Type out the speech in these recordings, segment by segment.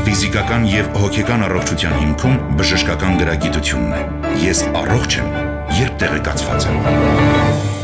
Ֆիզիկական եւ հոգեկան առողջության հիմքում բժշկական գրագիտությունն է։ Ես առողջ եմ, երբ տեղեկացված եմ։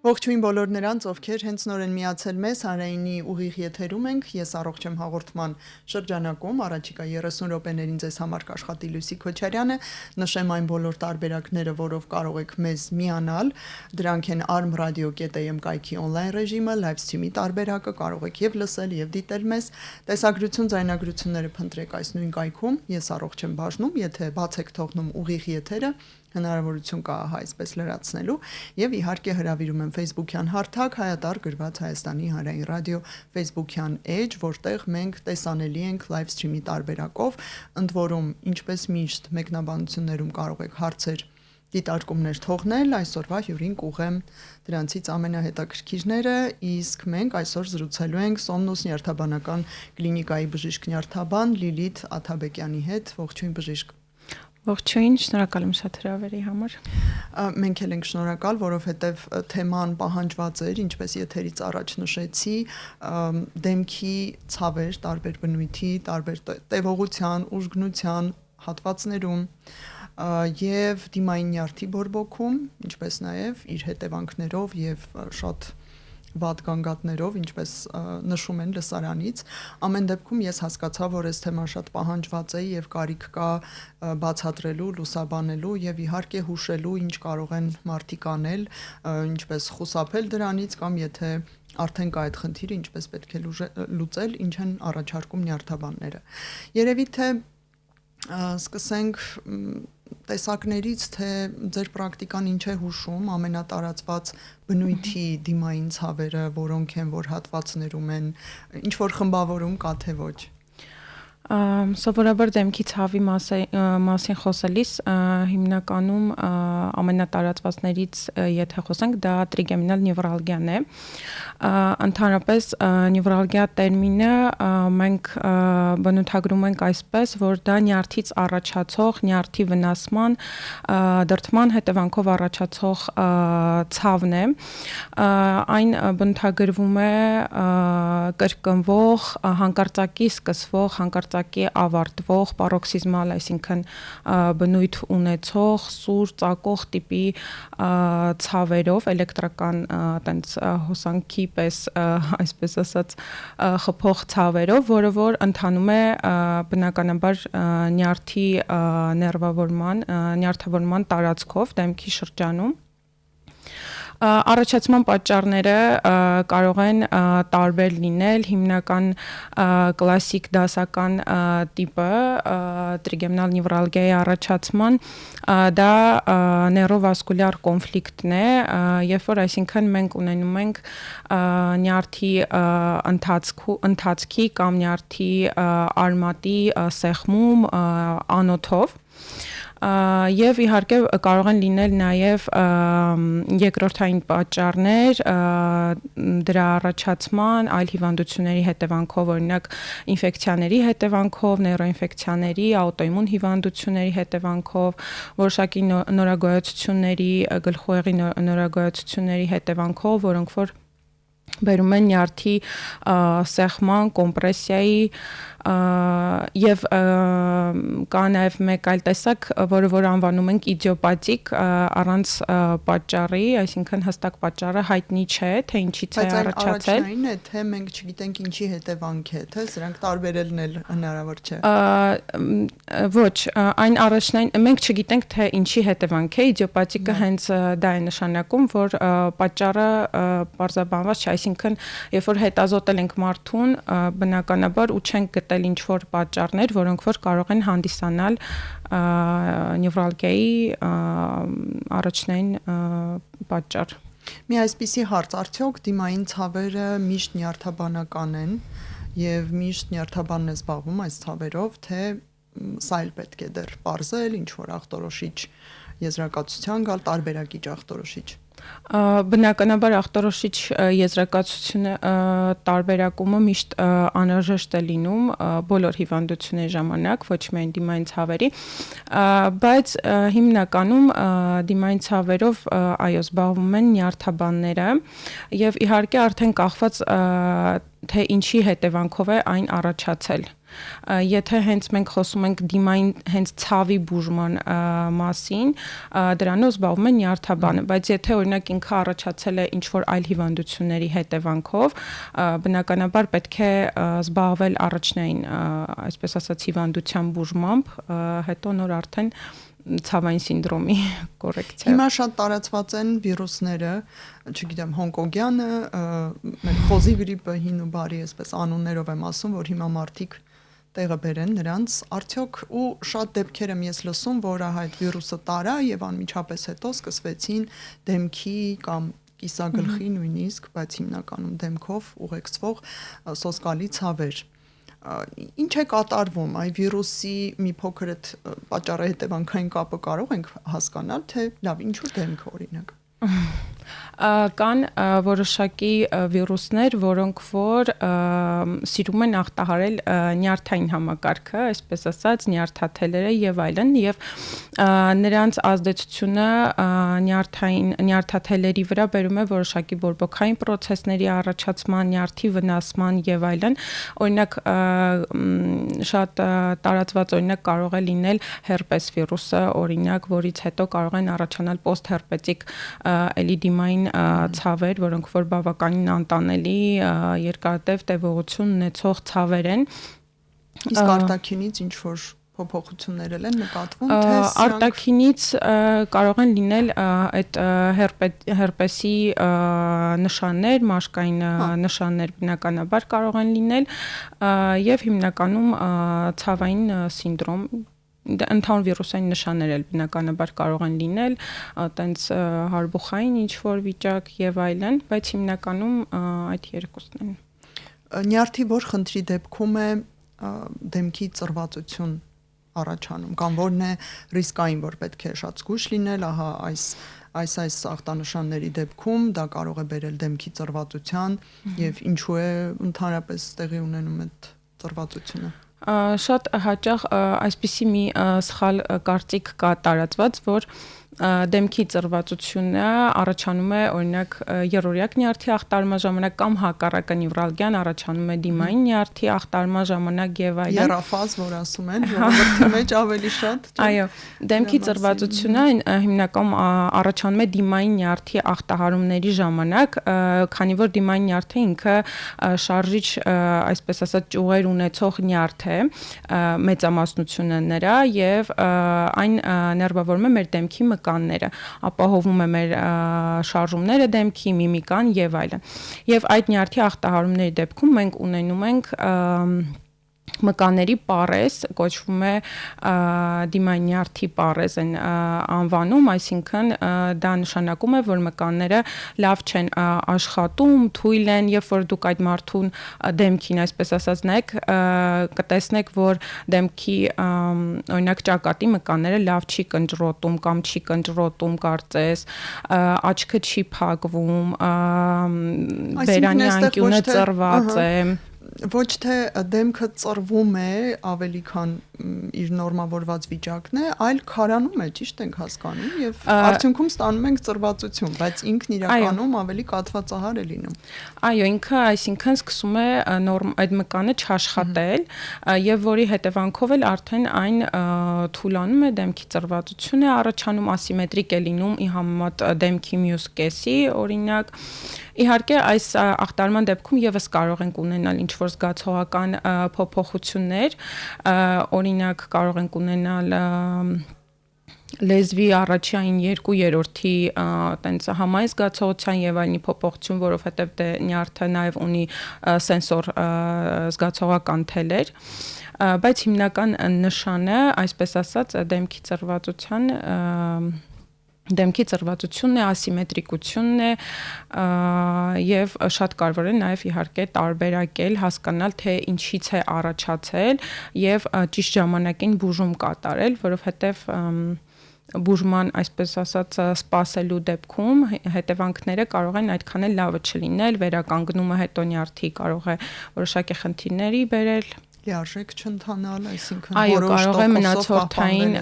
Ողջույն բոլոր նրանց, ովքեր հենց նոր են միացել մեզ, հանրայինի ուղիղ եթերում ենք, ես առողջ եմ հաղորդման շրջանակում, առաջիկա 30 րոպեներին ձեզ համար կաշխատի Լուսի Քոչարյանը, նշեմ այն բոլոր տարբերակները, որով կարող եք մեզ միանալ, դրանք են armradio.am կայքի on-line ռեժիմը, live stream-ի տարբերակը, կարող եք եւ լսել եւ դիտել մեզ, տեսագրություն, ձայնագրությունները փնտրեք այս նույն կայքում, ես առողջ եմ բաժնում, եթե բաց եք թողնում ուղիղ եթերը, հնարավորություն կա այսպես լրացնելու եւ իհարկե հրավիրում եմ Facebook-յան հարթակ Հայատար գրված Հայաստանի հանրային ռադիո Facebook-յան էջ, որտեղ մենք տեսանելի ենք live stream-ի տարբերակով, ընդ որում ինչպես միշտ մեկնաբանություններում կարող եք հարցեր դիտարկումներ թողնել, այսօրվա հյուրին կուղեմ դրանցից ամենահետաքրքիրները, իսկ մենք այսօր զրուցելու ենք Սոմնուս նյարդաբանական կլինիկայի բժիշկ նյարդաբան Լիլիթ Աթաբեկյանի հետ, ողջույն բժիշկ։ Ողջույն, շնորհակալ եմ շատ հրավերի համար։ Մենք էլ ենք շնորհակալ, որովհետև թեման պահանջված էր, ինչպես եթերից առաջ նշեցի, դեմքի ցավեր, տարբեր բնույթի, տարբեր տևողության, ուժգնության հատվածներում եւ դիմային նյարդի բորբոքում, ինչպես նաեւ իր հետևանքներով եւ շատ վատ գանգատներով, ինչպես նշում են լսարանից, ամեն դեպքում ես հասկացա, որ այս թեման շատ պահանջված է եւ կարիք կա բացատրելու, լուսաբանելու եւ իհարկե հուշելու, ինչ կարող են մարդիկ անել, ինչպես խուսափել դրանից կամ եթե արդեն կա այդ խնդիրը, ինչպես պետք է լուծել, ինչ են առաջարկում նյարդաբանները։ Երևի թե սկսենք տեսակներից, թե ձեր պրակտիկան ինչ է հուշում ամենատարածված բնույթի դիմային ցավերը, որոնք են, որ հատվածներում են, ինչ որ խմբավորում կա թե ոչ։ Սովորաբար դեմքի ցավի մասին խոսելիս հիմնականում ամենատարածվածներից եթե խոսենք դա տրիգեմինալ նևրալգիան է։ Ընդհանրապես նևրալգիա տերմինը մենք բնութագրում ենք այսպես, որ դա նյարդից առաջացող նյարդի վնասման դրդման հետևանքով առաջացող ցավն է։ Այն բնութագրվում է կրկնվող, հանկարծակի սկսվող, հանկարծակի ավարտվող, պարոքսիզմալ, այսինքն բնույթ ունեցող, սուր, ծակող տիպի ցավերով, էլեկտրական տենց հոսանքի պես, այսպես ասած, խփող ցավերով, որը որ ընթանում է բնականաբար նյարդի նյարդավորման տարածքով, դեմքի շրջանում։ Առաջացման պատճառները կարող են տարբեր լինել, հիմնական կլասիկ դասական տիպը տրիգեմինալ նևրալգիայի առաջացման դա նեյրովասկուլյար կոնֆլիկտն է, երբ որ այսինքն մենք ունենում ենք նյարդի ընթացքի կամ նյարդի արմատի սեղմում անոթով եւ իհարկե կարող են լինել նաեւ երկրորդային պատճառներ դրա առաջացման այլ հիվանդությունների հետևանքով, օրինակ ինֆեկցիաների հետևանքով, նեյրոինֆեկցիաների, աուտոիմուն հիվանդությունների հետևանքով, որոշակի նորագոյացությունների, գլխուեղի նորագոյացությունների հետևանքով, որոնք որ բերում են նյարդի սեղման, կոմպրեսիայի եւ կա նաեւ մեկ այլ տեսակ, որը որ անվանում ենք իդիոպաթիկ առանց պատճառի, այսինքն հստակ պատճառը հայտնի չէ, թե ինչից է առաջացել։ Բայց այն է, թե մենք չգիտենք ինչի հետևանք է, թե սրանք տարբերելն էլ հնարավոր չէ։ Ոչ, այն առաջնային մենք չգիտենք, թե ինչի հետևանք է, իդիոպաթիկը հենց դա է նշանակում, որ պատճառը պարզաբանված չէ, այսինքն երբ որ հետազոտել ենք մարդուն, բնականաբար ու չենք գտել ինչ որ պատճառներ, որոնք որ կարող են հանդիսանալ նևրալգիայի առաջնային պատճառ։ Մի այսպիսի հարց, արդյոք դիմային ցավերը միշտ նյարդաբանական են եւ միշտ նյարդաբանն է զբաղվում այս ցավերով, թե սա էլ պետք է դեռ պարզել, ինչ որ ախտորոշիչ եզրակացության գալ, տարբերակիչ ախտորոշիչ։ Բնականաբար ախտորոշիչ եզրակացությունը տարբերակումը միշտ անհրաժեշտ է լինում բոլոր հիվանդությունների ժամանակ, ոչ միայն դիմային ցավերի, բայց հիմնականում դիմային ցավերով այո զբաղվում են նյարդաբանները եւ իհարկե արդեն կախված թե ինչի հետևանքով է այն առաջացել։ Եթե հենց մենք խոսում ենք դիմային հենց ցավի բուժման մասին, դրանով զբաղվում է նյարդաբանը, բայց եթե օրինակ ինքը առաջացել է ինչ-որ այլ հիվանդությունների հետևանքով, բնականաբար պետք է զբաղվել առաջնային, այսպես ասած, հիվանդության բուժմամբ, հետո նոր արդեն ցավային սինդրոմի կոռեկցիա։ Հիմա շատ տարածված են վիրուսները, չգիտեմ, հոնկոգյանը, մեր խոզի գրիպը, հին ու բարի, այսպես անուններով եմ ասում, որ հիմա մարդիկ տեղը բերեն նրանց, արդյոք ու շատ դեպքեր եմ ես լսում, որ այդ վիրուսը տարա եւ անմիջապես հետո սկսվեցին դեմքի կամ կիսագլխի նույնիսկ, բայց հիմնականում դեմքով ուղեկցվող սոսկալի ցավեր։ Ինչ է կատարվում, այ վիրուսի մի փոքր այդ պատճառը հետևանքային կապը կարող ենք հասկանալ, թե լավ, ինչու դեմքը օրինակ։ Կան որոշակի վիրուսներ, որոնք որ սիրում են ախտահարել նյարդային համակարգը, այսպես ասած, նյարդաթելերը եւ այլն, եւ նրանց ազդեցությունը նյարդաթելերի վրա բերում է որոշակի բորբոքային process-ների առաջացման, նյարդի վնասման եւ այլն։ Օրինակ շատ տարածված օրինակ կարող է լինել հերպես վիրուսը, օրինակ, որից հետո կարող են առաջանալ post-herpetic էլի դիմային ցավեր, որոնք որ բավականին անտանելի երկարատև տևողություն ունեցող ցավեր են։ Իսկ արտաքինից ինչ որ փոփոխություններ են նկատվում, թե արտաքինից կարող են լինել այդ հերպեսի նշաններ, մաշկային նշաններ բնականաբար կարող են լինել եւ հիմնականում ցավային սինդրոմ ընդհանուր վիրուսային նշաններ էլ բնականաբար կարող են լինել, այտենց հարբուխային ինչ-որ վիճակ եւ այլն, բայց հիմնականում այդ երկուսն են։ Նյարդի որ խնդրի դեպքում է դեմքի ծրվածություն առաջանում, կամ որն է ռիսկային, որ պետք է շատ զգույշ լինել, ահա այս ախտանշանների դեպքում դա կարող է բերել դեմքի ծրվածության եւ ինչու է ընդհանրապես տեղի ունենում այդ ծրվածությունը։ Շատ հաճախ այսպիսի մի սխալ կարծիք կա տարածված, որ դեմքի ծրվածությունը առաջանում է օրինակ երրորդյակ նյարդի ախտարման ժամանակ կամ հակառակը նևրալգիան առաջանում է դիմային նյարդի ախտարման ժամանակ եւ այլն։ Եռաֆազ, որ ասում են, ժողովրդի մեջ ավելի շատ։ Այո, դեմքի ծրվածությունը հիմնականում առաջանում է դիմային նյարդի ախտահարումների ժամանակ, քանի որ դիմային նյարդը ինքը շարժիչ, այսպես ասած, ճյուղեր ունեցող նյարդ է, մեծամասնությունը նրա եւ այն ներբավորում է մեր դեմքի կանները, ապահովում է մեր շարժումները դեմքի, միմիկան եւ այլն։ Եվ այդ նյարդի ախտահարումների դեպքում մենք ունենում ենք մկանների պարես, կոչվում է դիմային նյարդի պարես են անվանում, այսինքն դա նշանակում է, որ մկանները լավ չեն աշխատում, թույլ են, երբ որ դուք այդ մարդուն դեմքին, այսպես ասած, նայեք, կտեսնեք, որ դեմքի օրինակ ճակատի մկանները լավ չի կնճռոտում կամ չի կնճռոտում կարծես, աչքը չի փակվում, բերանի անկյունը ծռված է։ Ոչ թե դեմքը ծռվում է ավելի քան իր նորմավորված վիճակն է, այլ քարանում է, ճիշտ ենք հասկանում, եւ արդյունքում ստանում ենք ծռվածություն, բայց ինքն իրականում ավելի կաթվածահար է լինում։ Այո, ինքը, այսինքն սկսում է այդ մկանը չաշխատել, եւ որի հետևանքով էլ արդեն այն թուլանում է, դեմքի ծռվածություն է առաջանում, ասիմետրիկ է լինում ի համեմատ դեմքի մյուս կեսի, օրինակ։ Իհարկե, այս ախտարման դեպքում եւս կարող ենք ունենալ ինչ-որ զգացողական փոփոխություններ, օրինակ կարող ենք ունենալ լեզվի առաջին 2/3-ի տենց համային զգացողության եւ այլնի փոփոխություն, որովհետեւ դե նյարդը նաեւ ունի սենսոր զգացողական թելեր, բայց հիմնական նշանը, այսպես ասած, դեմքի ծրվածությունն է, ասիմետրիկությունն է եւ շատ կարեւոր է նաեւ իհարկե տարբերակել, հասկանալ թե ինչից է առաջացել եւ ճիշտ ժամանակին բուժում կատարել, որովհետեւ բուժման, այսպես ասած, սպասելու դեպքում հետևանքները կարող են այդքան էլ լավը չլինել, վերականգնումը հետո նյարդի կարող է որոշակի խնդիրների բերել։ լիարժեք չընդհանալ, այսինքն Այո, որոշ կարող է մնացորդային,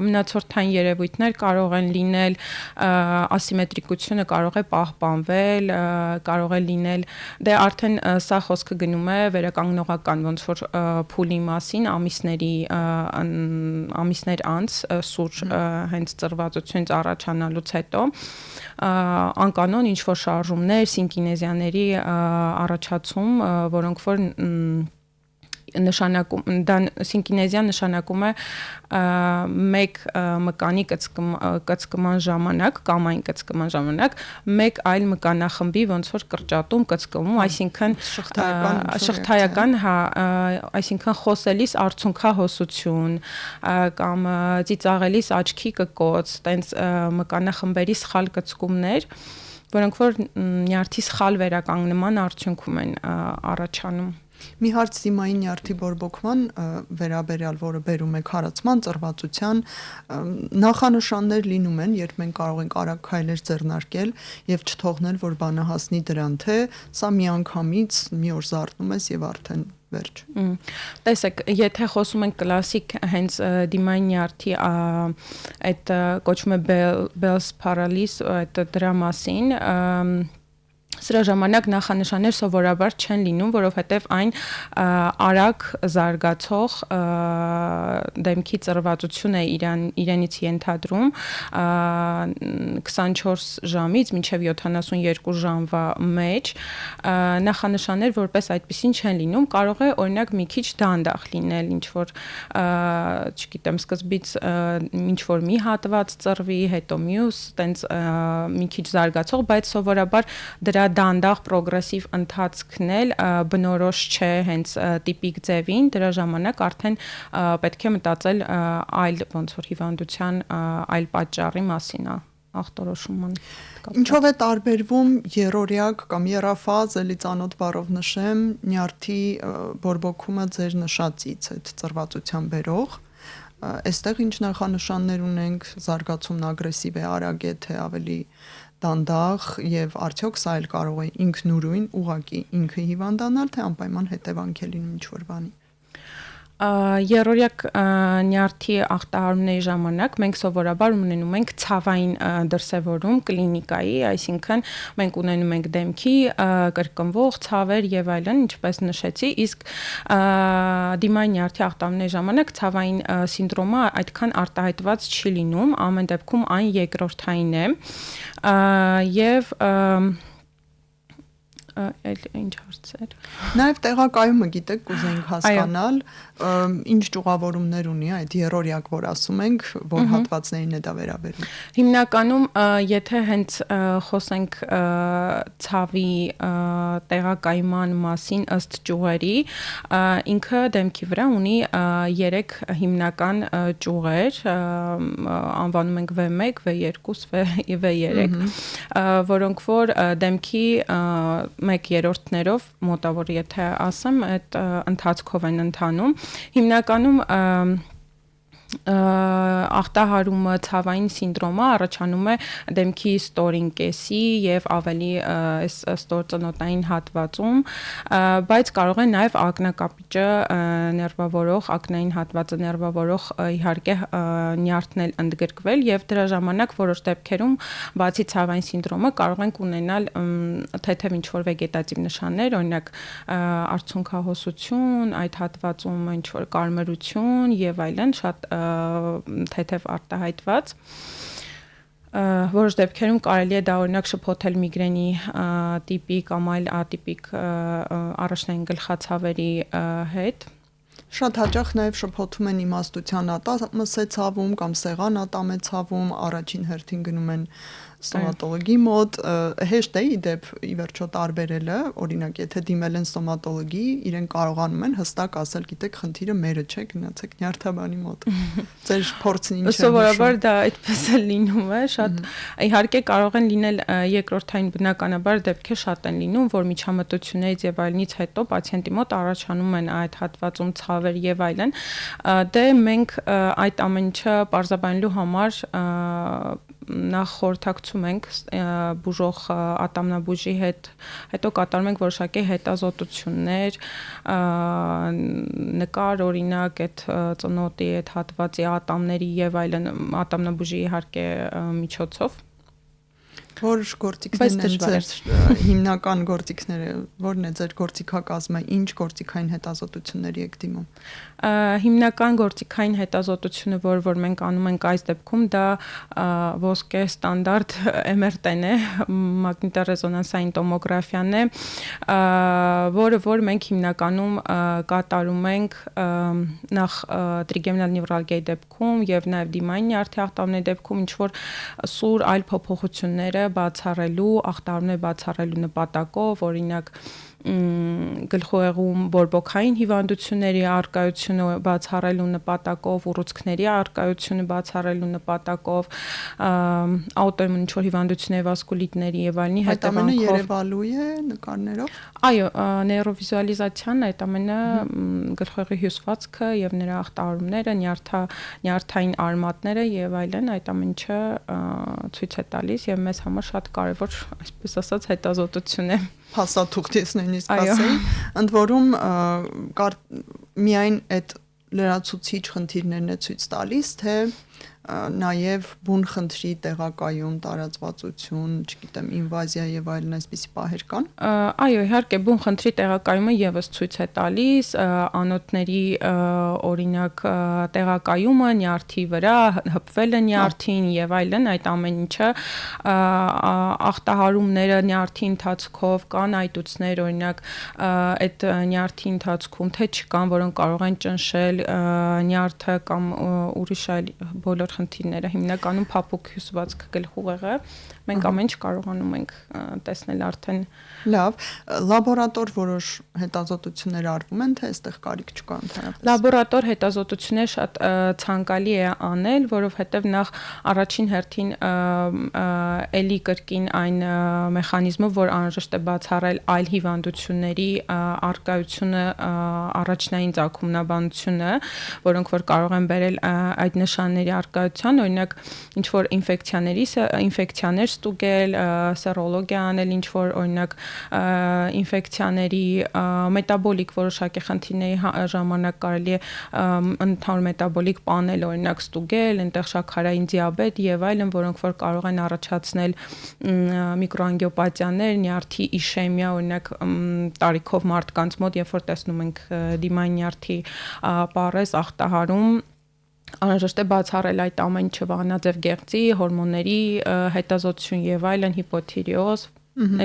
մնացորդային երևույթներ կարող են լինել, ասիմետրիկությունը կարող է պահպանվել, կարող է լինել, դե արդեն սա խոսքը գնում է վերականգնողական ոնց որ փուլի մասին, ամիսներ անց սուր հենց ծրվածությունից առաջանալուց հետո անկանոն ինչ որ շարժումներ, սինկինեզիաների առաջացում, որոնք որ նշանակում դա սինկինեզիան նշանակում է մեկ մկանի կծկման ժամանակ կամ այն կծկման ժամանակ մեկ այլ մկանախմբի ոնց որ կրճատում կծկվում, այսինքն շղթայական, հա, այսինքն խոսելիս արցունքահոսություն կամ ծիծաղելիս աչքի կկոց, տենց մկանախմբերի սխալ կծկումներ, որոնք որ նյարդի սխալ վերականգնման արդյունքում են առաջանում։ Մի հարց դիմային նյարդի բորբոքման վերաբերյալ, որը բերում է քարացման, ծրվածության նախանշաններ լինում են, երբ մենք կարող ենք արագ քայլեր ձեռնարկել եւ չթողնել, որ բանը հասնի դրան, թե սա միանգամից մի օր զարթնում ես եւ արդեն վերջ։ Տեսեք, եթե խոսում ենք կլասիկ հենց դիմային նյարդի այդ կոչվում է Bell's paralysis, այդ դրա մասին, սրա ժամանակ նախանշաններ սովորաբար չեն լինում, որովհետև այն արագ զարգացող դեմքի ծրվածություն է իրենից ենթադրում 24 ժամից մինչև 72 ժամվա մեջ, նախանշաններ որպես այդպեսին չեն լինում, կարող է օրինակ մի քիչ դանդաղ լինել, ինչ որ չգիտեմ, սկզբից ինչ որ մի հատված ծրվի, հետո մյուս, տենց մի քիչ զարգացող, բայց սովորաբար դրա դանդաղ պրոգրեսիվ ընթացքն էլ բնորոշ չէ հենց տիպիկ ձևին, դրա ժամանակ արդեն պետք է մտածել այլ ոնց որ հիվանդության այլ պատճառի մասին ախտորոշման։ Ինչով է տարբերվում երրորյակ կամ եռաֆազ, էլի ծանոթ բառով նշեմ, նյարդի բորբոքումը ձեր նշածից, այդ ծրվածության բերող, այստեղ ինչ նախանշաններ ունենք, զարգացումն ագրեսիվ է, արագ է, թե ավելի դանդաղ եւ արդյոք սա էլ կարող է ինքնուրույն ուղակի ինքը հիվանդանալ, թե անպայման հետևանք է լինում ինչ որ բանի։ Երրորյակ նյարդի ախտահարումների ժամանակ մենք սովորաբար ունենում ենք ցավային դրսևորում կլինիկայի, այսինքն մենք ունենում ենք դեմքի կրկնվող ցավեր եւ այլն, ինչպես նշեցի, իսկ դիմային նյարդի ախտահարումների ժամանակ ցավային սինդրոմը այդքան արտահայտված չի լինում, ամեն դեպքում այն երկրորդային է եւ ինչ հարցեր։ Նաև տեղակայումը գիտեք, կուզենք հասկանալ, ինչ ճյուղավորումներ ունի այդ երրորյակ, որ ասում ենք, որ հատվածներին է դա վերաբերում։ Հիմնականում, եթե հենց խոսենք ցավի տեղակայման մասին ըստ ճյուղերի, ինքը դեմքի վրա ունի 3 հիմնական ճյուղեր, անվանում ենք V1, V2, V3, որոնք որ դեմքի 1/3-ներով մոտավոր եթե ասեմ, այդ ընթացքով են ընթանում։ Հիմնականում ախտահարումը, ցավային սինդրոմը առաջանում է դեմքի ստորին կեսի եւ ավելի ստոր ծնոտային հատվածում, բայց կարող է նաեւ ակնակապիճը ներվավորող, ակնային հատվածը ներվավորող իհարկե նյարդն էլ ընդգրկվել եւ դրա ժամանակ որոշ դեպքերում բացի ցավային սինդրոմը կարող ենք ունենալ թեթև ինչ որ վեգետատիվ նշաններ, օրինակ արցունքահոսություն, այդ հատվածում ինչ որ կարմրություն եւ այլն, շատ թեթև արտահայտված որոշ դեպքերում կարելի է դա օրինակ շփոթել միգրենի տիպի կամ այլ ատիպիկ առաջնային գլխացավերի հետ Շատ հաճախ նաև շփոթում են իմաստության ատամը ցավում կամ սեղան ատամը ցավում, առաջին հերթին գնում են ստոմատոլոգի մոտ, հեշտ է իդեպ ի վերջո տարբերելը, օրինակ եթե դիմել են ստոմատոլոգի, իրեն կարողանում են հստակ ասել, գիտեք, խնդիրը մերը չէ, գնացեք նյարդաբանի մոտ։ Ձեր փորձն ինչ է։ Սովորաբար դա այդպես է լինում է, շատ իհարկե կարող են լինել երկրորդային բնականաբար դեպքեր շատ են լինում, որ միջամտություններից եւ այլնից հետո պացիենտի մոտ առաջանում են այդ հատվածում ցավեր եւ այլն։ Դե մենք այդ ամենը պարզաբանելու համար նախ խորհրդակցում ենք բուժող ատամնաբուժի հետ, հետո կատարում ենք որոշակի հետազոտություններ, նկար օրինակ այդ ծնոտի, այդ հատվածի ատամների եւ այլն ատամնաբուժի իհարկե միջոցով Որ գործիքներն են ձեր հիմնական գործիքները, որն է ձեր գործիքակազմը, ինչ գործիքային հետազոտությունների եք դիմում։ Հիմնական գործիքային հետազոտությունը, որ մենք անում ենք այս դեպքում, դա ոսկե ստանդարտ MRT-ն է, մագնիտառեզոնանսային տոմոգրաֆիան է, որ մենք հիմնականում կատարում ենք նախ տրիգեմինալ նևրալգիայի դեպքում եւ նաեւ դիմային նյարդի ախտանների դեպքում, ինչ որ սուր այլ փոփոխությունները բացառելու, ախտարումներ բացառելու նպատակով, օրինակ գլխուեղում բորբոքային հիվանդությունների արկայությունը բացառելու նպատակով, ուռուցքների արկայությունը բացառելու նպատակով, աուտոիմուն ինչ-որ հիվանդությունների, վասկուլիտների եւ այլնի հետևանքով։ Այդ ամենը երևալու է նկարներով։ Այո, նեյրովիզուալիզացիան այդ ամենը գլխուեղի հյուսվածքը եւ նրա ախտարումները, նյարդային արմատները եւ այլն, այդ ամեն ինչը ցույց է տալիս եւ մեզ համար շատ կարեւոր, այսպես ասած, հետազոտություն է։ Փաստաթուղթ ես նույնիսկ ասեի, ընդ որում միայն այդ լրացուցիչ խնդիրներն է ցույց տալիս, թե նաև բուն խնդրի տեղակայում, տարածվածություն, չգիտեմ, ինվազիա եւ այլն այսպիսի պահեր կան։ Այո, իհարկե բուն խնդրի տեղակայումը եւս ցույց է տալիս անոթների օրինակ տեղակայումը նյարդի վրա, հպվելը նյարդին եւ այլն, այդ ամեն ինչը ախտահարումները նյարդի ընթացքով կան այտուցներ, օրինակ այդ նյարդի ընթացքում թե չկան, որոնք կարող են ճնշել նյարդը կամ ուրիշ այլ բոլոր խնդիրները, հիմնականում փափուկ հյուսվածք գլխուղեղը, մենք ամեն ինչ կարողանում ենք տեսնել արդեն։ Լավ, լաբորատոր որոշ հետազոտություններ արվում են, թե այստեղ կարիք չկա ընդհանրապես։ Լաբորատոր հետազոտություններ շատ ցանկալի է անել, որովհետև նախ առաջին հերթին էլի կրկին այն մեխանիզմը, որ անհրաժեշտ է բացառել այլ հիվանդությունների արկայությունը, առաջնային ծագումնաբանությունը, որոնք որ կարող են բերել այդ նշանների արկայության, օրինակ ինչ որ ինֆեկցիաներ ստուգել, սերոլոգիա անել, ինչ որ օրինակ ինֆեկցիաների մետաբոլիկ որոշակի խնդիրների ժամանակ կարելի է ընդհանուր մետաբոլիկ պանել օրինակ ստուգել, այնտեղ շաքարային դիաբետ եւ այլն, որոնք որ կարող են առաջացնել միկրոանգիոպաթիաներ, նյարդի իշեմիա, օրինակ տարիքով մարդկանց մոտ, երբ որ տեսնում ենք դիմային նյարդի պարես ախտահարում անհրաժեշտ է բացառել այդ ամեն ինչը վահանաձև գեղձի, հորմոնների հետազոտություն եւ այլն, հիպոթիրեոզ,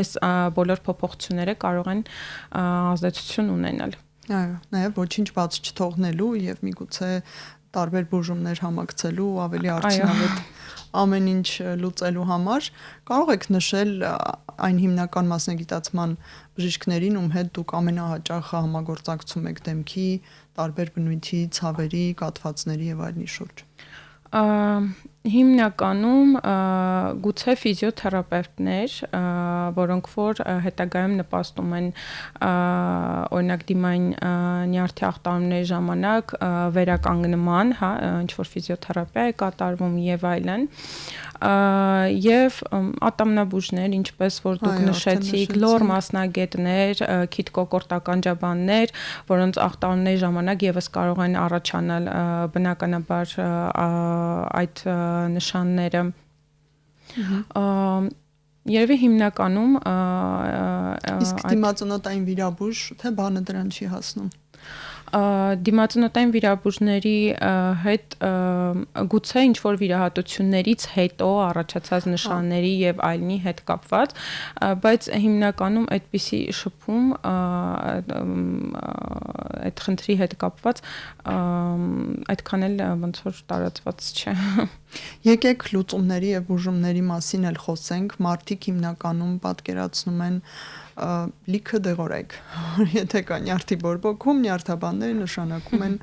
այս բոլոր փոփոխությունները կարող են ազդեցություն ունենալ։ Այո, նաեւ ոչինչ բաց չթողնելու եւ միգուցե տարբեր բուժումներ համակցելու ավելի արդյունավետ ամեն ինչ լուծելու համար կարող եք նշել այն հիմնական մասնագիտացման բժիշկներին, ում հետ դուք ամենահաճախ համագործակցում եք դեմքի տարբեր բնույթի, ցավերի, կաթվածների եւ այլնի շուրջ։ Հիմնականում գուցե ֆիզիոթերապևտներ, որոնք որ հետագայում նպաստում են օրինակ դիմային նյարդի ախտանումների ժամանակ վերականգնման, հա, ինչ որ ֆիզիոթերապիա է կատարվում եւ այլն, եւ ատամնաբուժներ, ինչպես որ դուք նշեցիք, լոր մասնագետներ, քիթկոկորտականջաբաններ, որոնց ախտանումների ժամանակ եւս կարող են առաջանալ բնականաբար այդ նշանները երևի հիմնականում իսկ դիմացոնոտային վիրաբույժ թե բանը դրան չի հասնում դիմացոնոտային վիրաբույժների հետ գուցե ինչ որ վիրահատություններից հետո առաջացած նշանների եւ այլնի հետ կապված, բայց հիմնականում այդպիսի շփում այդ խնդրի հետ կապված այդքան էլ ոնց որ տարածված չէ։ Եկեք լուծումների եւ բուժումների մասին էլ խոսենք, մարդիկ հիմնականում պատկերացնում են լիքը դեղորայք, եթե կա նյարդի բորբոքում, նյարդաբանները նշանակում են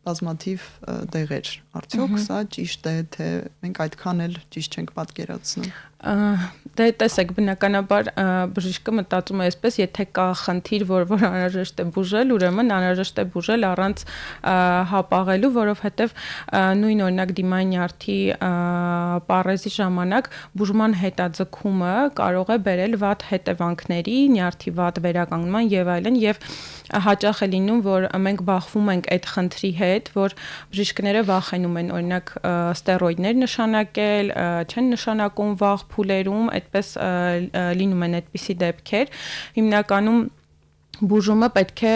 բազմաթիվ դեղեր, արդյոք սա ճիշտ է, թե մենք այդքան էլ ճիշտ չենք պատկերացնում։ Դե տեսեք, բնականաբար բժիշկը մտածում է այսպես, եթե կա խնդիր, որ անհրաժեշտ է բուժել, ուրեմն անհրաժեշտ է բուժել առանց հապաղելու, որովհետև նույն օրինակ դիմային նյարդի պարեզի ժամանակ բուժման հետաձգումը կարող է բերել վատ հետևանքների, նյարդի վատ վերականգնման եւ այլն, եւ հաճախ է լինում, որ մենք բախվում ենք այդ խնդրի հետ, որ բժիշկները վախենում են օրինակ ստերոիդներ նշանակել, չեն նշանակում վաղ փուլերում, այդպես լինում են այդպիսի դեպքեր։ Հիմնականում բուժումը պետք է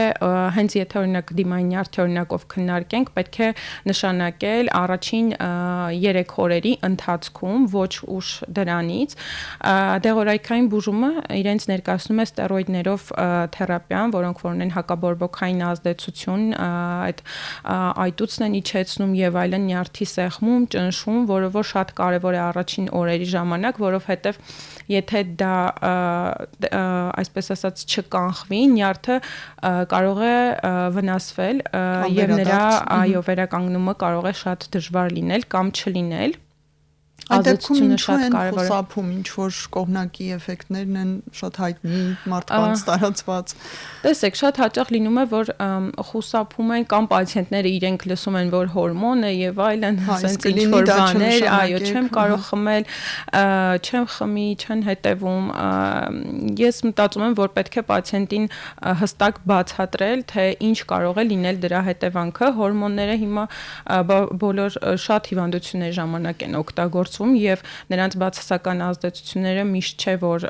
հենց եթե օրինակ դիմային նյարդի օրինակով քննարկենք, պետք է նշանակել առաջին 3 օրերի ընթացքում, ոչ ուշ դրանից։ Դեղորայքային բուժումը իրենց ներկայացնում է ստերոիդներով թերապիան, որոնք որ ունեն հակաբորբոքային ազդեցություն, այդ այտուցն են իջեցնում եւ այլն նյարդի սեղմում, ճնշում, որը որ շատ կարեւոր է առաջին օրերի ժամանակ, որովհետեւ եթե դա այսպես ասած չկանխվի, նյարդը կարող է վնասվել եւ նրա վերականգնումը կարող է շատ դժվար լինել կամ չլինել։ Այդ դեպքում ինչու են խուսափում, ինչ որ կողմնակի էֆեկտներն են շատ հայտնի մարդկանց տարածված։ Տեսեք, շատ հաճախ լինում է, որ խուսափում են կամ պացիենտները իրենք լսում են, որ հորմոն է եւ այլն, ասենց ինչ որ բաներ, այո, չեմ կարող խմել, չեմ խմի, չեն հետևում։ Ես մտածում եմ, որ պետք է պացիենտին հստակ բացատրել, թե ինչ կարող է լինել դրա հետևանքը։ Հորմոնները հիմա բոլոր շատ հիվանդությունների ժամանակ են օգտագործվում եւ նրանց բացասական ազդեցությունները միշտ չէ որ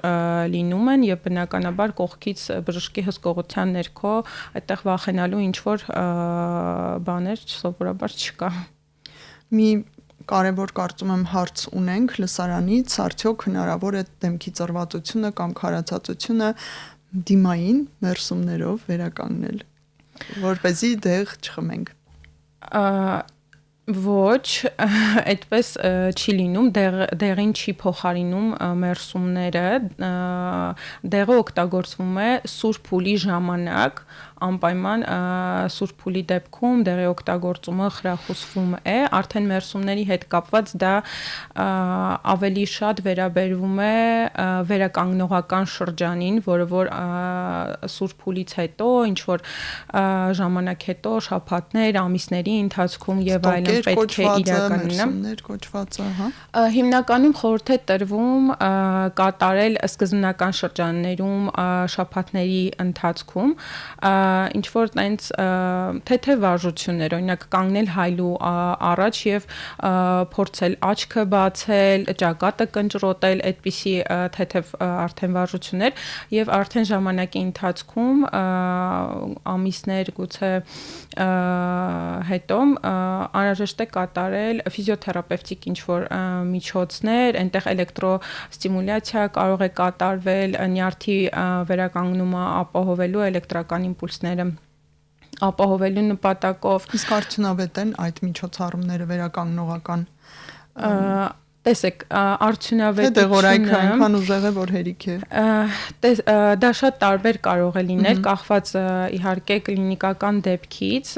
լինում են եւ բնականաբար կողքից բժշկի հսկողության ներքո այդտեղ վախենալու ինչ որ բաներ սովորաբար չկա։ Մի կարևոր կարծում եմ հարց ունենք լսարանից, արդյոք հնարավոր է դեմքի ծռվածությունը կամ քարացածությունը դիմային մերսումներով վերականգնել, որպեսզի դեղ չխմենք։ Ոչ, այդպես չի լինում, դեղին չի փոխարինում մերսումները, դեղը օգտագործվում է սուրբ փուլի ժամանակ, անպայման սուրբ փուլի դեպքում դեղի օգտագործումը խրախուսվում է, արդեն մերսումների հետ կապված դա ավելի շատ վերաբերվում է վերականգնողական շրջանին, որը որ սուրբ փուլից հետո, ինչ որ ժամանակ հետո, շաբաթներ, ամիսների ընթացքում եւ այլն պետք է իրականանա։ Հիմնականում խորհուրդ է տրվում կատարել սկզբնական շրջաններում շաբաթների ընթացքում ինչ որ տենց թեթև վարժություններ, օրինակ կանգնել հայլու առաջ եւ փորձել աչքը բացել, ճակատը կնճռոտել, այդպիսի թեթև արդեն վարժություններ եւ արդեն ժամանակի ընթացքում ամիսներ գուցե հետո անհրաժեշտ է կատարել ֆիզիոթերապևտիկ ինչ որ միջոցներ, այնտեղ էլեկտրոստիմուլյացիա կարող է կատարվել նյարդի վերականգնումը ապահովելու էլեկտրական իմպուլսները ապահովելու նպատակով։ Իսկ արդյունավետ են այդ միջոցառումները վերականգնողական։ Տեսեք, արդյունավետությունը դեղորայքը այնքան ուժեղ է, որ հերիք է։ Դա շատ տարբեր կարող է լինել, կախված իհարկե կլինիկական դեպքից,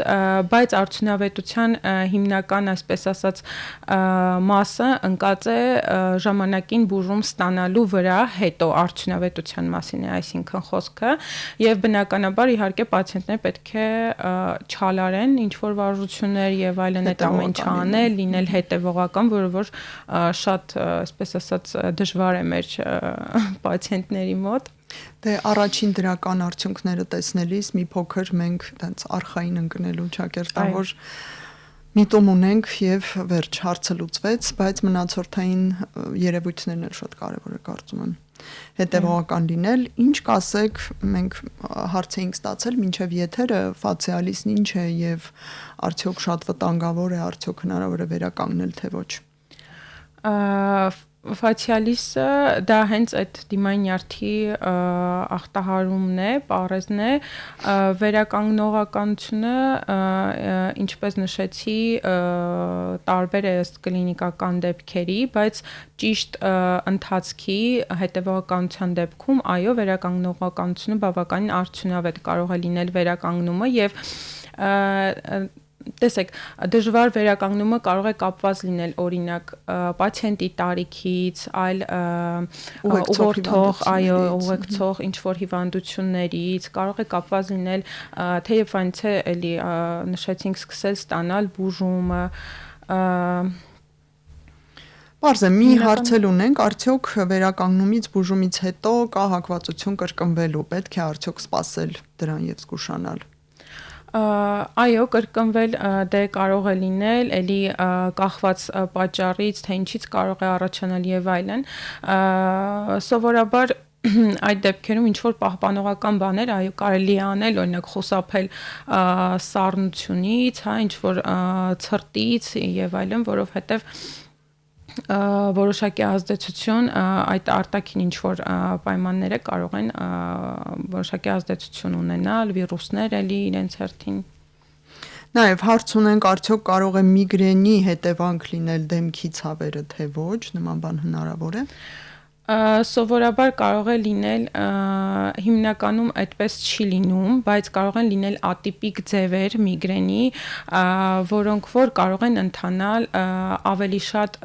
բայց արդյունավետության հիմնական, այսպես ասած, մասը ընկած է ժամանակին բուժում ստանալու վրա, հետո արդյունավետության մասին է այսինքն խոսքը, եւ բնականաբար իհարկե պացիենտները պետք է չալարեն ինչ որ վարժություններ եւ այլն այդ ամեն չանել, լինել հետեւողական, որը որ շատ, այսպես ասած, դժվար է մեր պացիենտների մոտ։ Դե առաջին դրական արդյունքները տեսնելիս մի փոքր մենք տենց արխային ընկնելու ճակերտավոր միտում ունենք եւ վերջ հարցը լուծվեց, բայց մնացորդային երևույթներն էլ շատ կարեւոր է կարծում եմ։ Հետևողական լինել, ինչ կասեք, մենք հարց էինք ստացել մինչև եթերը ֆացիալիսն ինչ է եւ արդյոք շատ վտանգավոր է, արդյոք հնարավոր է վերականգնել թե ոչ։ Ֆացիալիսը դա հենց այդ դիմային նյարդի ախտահարումն է, պարեզն է, վերականգնողականությունը, ինչպես նշեցի, տարբեր է ըստ կլինիկական դեպքերի, բայց ճիշտ ընթացքի հետևողականության դեպքում, այո, վերականգնողականությունը բավականին արդյունավետ կարող է լինել վերականգնումը եւ տեսեք, դժվար վերականգնումը կարող է կապված լինել օրինակ պացիենտի տարիքից, այլ ուղղորդող, այո, ուղեկցող ինչ որ հիվանդություններից, կարող է կապված լինել թեև այնց է էլի նշեցինք սկսել ստանալ բուժումը Պարզ է, մի հարցել ունենք, արդյոք վերականգնումից բուժումից հետո կա հակվածություն կրկնվելու, պետք է արդյոք սպասել դրան եւ զգուշանալ։ Այո, կրկնվել դե կարող է լինել, էլի կախված պատճառից, թե ինչից կարող է առաջանալ եւ այլն։ Սովորաբար այդ դեպքերում ինչ որ պահպանողական բաներ այո կարելի է անել, օրինակ խուսափել սառնությունից, հա, ինչ որ ցրտից եւ այլն, որովհետեւ որոշակի ազդեցություն այդ արտաքին ինչ որ պայմանները կարող են որոշակի ազդեցություն ունենալ, վիրուսներ էլի իրենց հերթին։ Նաև հարց ունենք, արդյոք կարող է միգրենի հետևանք լինել դեմքի ցավերը, թե ոչ, նման բան հնարավոր է։ Սովորաբար կարող է լինել հիմնականում այդպես չի լինում, բայց կարող են լինել ատիպիկ ձևեր միգրենի, որոնք որ կարող են ընթանալ ավելի շատ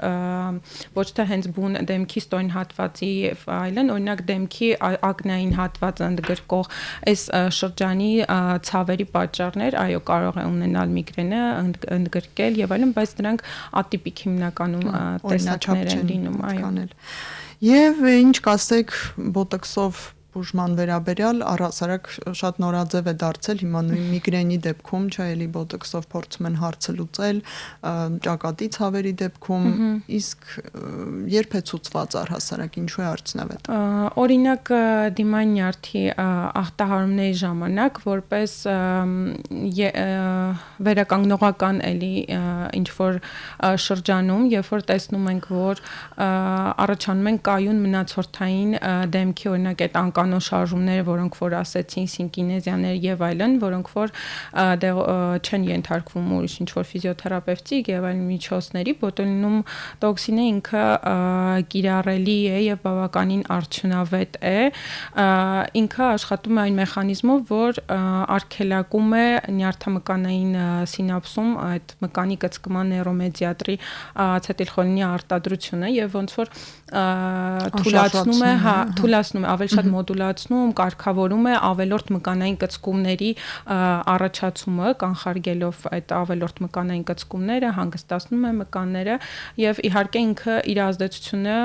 ոչ թե հենց բուն դեմքի ստոյն հատվածի եւ այլն, օրինակ դեմքի ակնային հատվածը ընդգրկող այս շրջանի ցավերի պատճառներ, այո, կարող է ունենալ միգրենը, ընդգրկել եւ այլն, բայց դրանք ատիպիկ հիմնականում տեսակներ են լինում, այո։ Եվ ինչ կասեք բոտոքսով բուժման վերաբերյալ առհասարակ շատ նորաձև է դարձել հիմա նույն միգրենի դեպքում, չէ՞ էլի բոտոքսով փորձում են հարցը լուծել, ճակատի ցավերի դեպքում, իսկ երբ է ցուցված առհասարակ ինչու է արդյունավետ։ Օրինակ դիմային նյարդի ախտահարումների ժամանակ որպես վերականգնողական էլի ինչ որ շրջանում, երբ որ տեսնում ենք, որ առաջանում են կայուն մնացորդային դեմքի օրինակ այդ կանոն շարժումները, որոնք որ ասեցին սինկինեզիաներ եւ այլն, որոնք որ չեն ենթարկվում ուրիշ ինչ-որ ֆիզիոթերապևտի եւ այլ միջոցների, բոտուլինում տոքսինը ինքը կիրառելի է եւ բավականին արդյունավետ է, ինքը աշխատում է այն մեխանիզմով, որ արգելակում է նյարդամկանային սինապսում այդ մկանի կծկման նեյրոմեդիատրի ացետիլխոլինի արտադրությունը եւ ոնց որ թուլացնում է, հա, թուլացնում է, ավելի շատ մոդուլացնում, կարգավորում է ավելորդ մկանային կծկումների առաջացումը, կանխարգելով այդ ավելորդ մկանային կծկումները, հանգստացնում է մկանները եւ իհարկե ինքը իր ազդեցությունը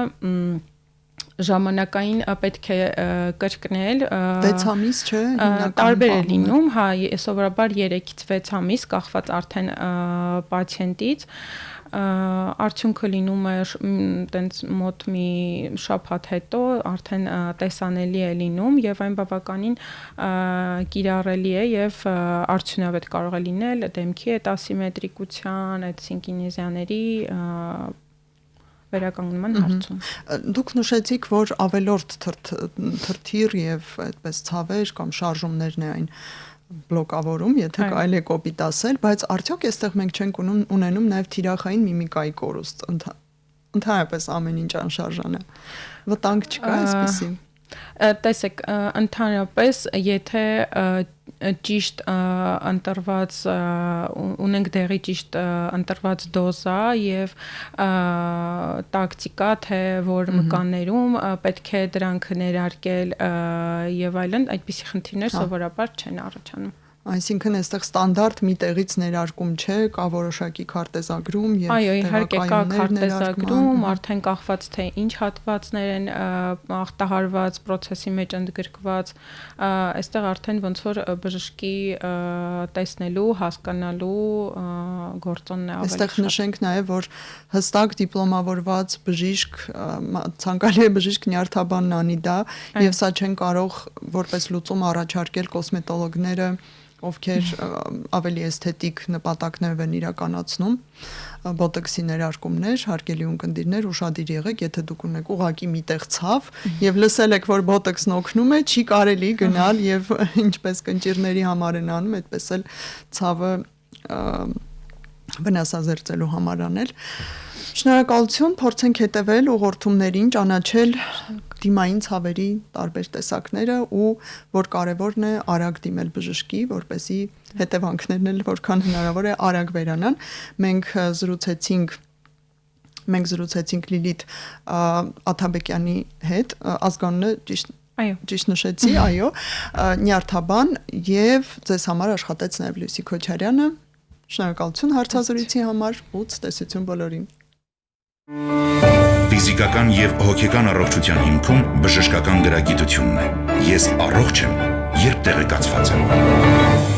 ժամանակային պետք է կրկնել 6 ամիս չէ տարբեր է լինում, հա, սովորաբար 3-ից 6 ամիս կախված արդեն պացիենտից արդյունքը լինում է տենց մոտ մի շաբաթ հետո արդեն տեսանելի է լինում եւ այն բավականին կիրառելի է եւ արդյունավետ կարող է լինել դեմքի այդ ասիմետրիկության, այդ սինկինեզիաների վերականգնման հարցում։ Դուք նշեցիք, որ ավելորդ թրթիր եւ այդպես ցավեր կամ շարժումներն է այն բլոկավորում, եթե կարելի է կոպիտ ասել, բայց արդյոք այստեղ մենք չենք ունենում նաեւ թիրախային միմիկայի կորուստ, ընդհանրապես ամեն ինչ անշարժան է։ Վտանգ չկա այսպեսի։ Տեսեք, ընդհանրապես, եթե ճիշտ ընտրված ունենք դեղի ճիշտ ընտրված դոզա եւ տակտիկա, թե որ մկաններում պետք է դրանք ներարկել եւ այլն, այդպիսի խնդիրներ սովորաբար չեն առաջանում։ Այսինքն այստեղ ստանդարտ մի տեղից ներարկում չէ, կա որոշակի քարտեզագրում եւ այո, իհարկե կա քարտեզագրում, արդեն կախված թե ինչ հատվածներ են ախտահարված, process-ի մեջ ընդգրկված, այստեղ արդեն ոնց որ բժշկի տեսնելու, հասկանալու գործոնն է ավելի շատ։ Այստեղ նշենք նաեւ, որ հստակ դիպլոմավորված բժիշկ, ցանկալի է բժիշկ նյարդաբանն անի դա եւ սա չեն կարող որպես լուծում առաջարկել կոսմետոլոգները, ովքեր ավելի էսթետիկ նպատակներով են իրականացնում բոտոքսի ներարկումներ, հարգելի ունկնդիրներ, ուշադիր եղեք, եթե դուք ունեք ուղակի միտեղ ցավ եւ լսել եք, որ բոտոքսն օգնում է, չի կարելի գնալ եւ ինչպես կնճիռների համար են անում, այդպես էլ ցավը վնասազերծելու համար անել։ Շնորհակալություն, փորձենք հետևել ուղղորդումներին, ճանաչել դիմային ցավերի տարբեր տեսակները ու որ կարևորն է արագ դիմել բժշկի, որպեսզի հետևանքներն էլ որքան հնարավոր է արագ վերանան։ Մենք զրուցեցինք Լիլիթ Աթաբեկյանի հետ, ազգանունը ճիշտ նշեցի, այո, նյարդաբան եւ ձեզ համար աշխատեց նաեւ Լուսի Քոչարյանը։ Շնորհակալություն հարցազրույցի համար ու ցտեսություն բոլորին։ Ֆիզիկական եւ հոգեկան առողջության հիմքում բժշկական գրագիտությունն է։ Ես առողջ եմ, երբ տեղեկացված եմ։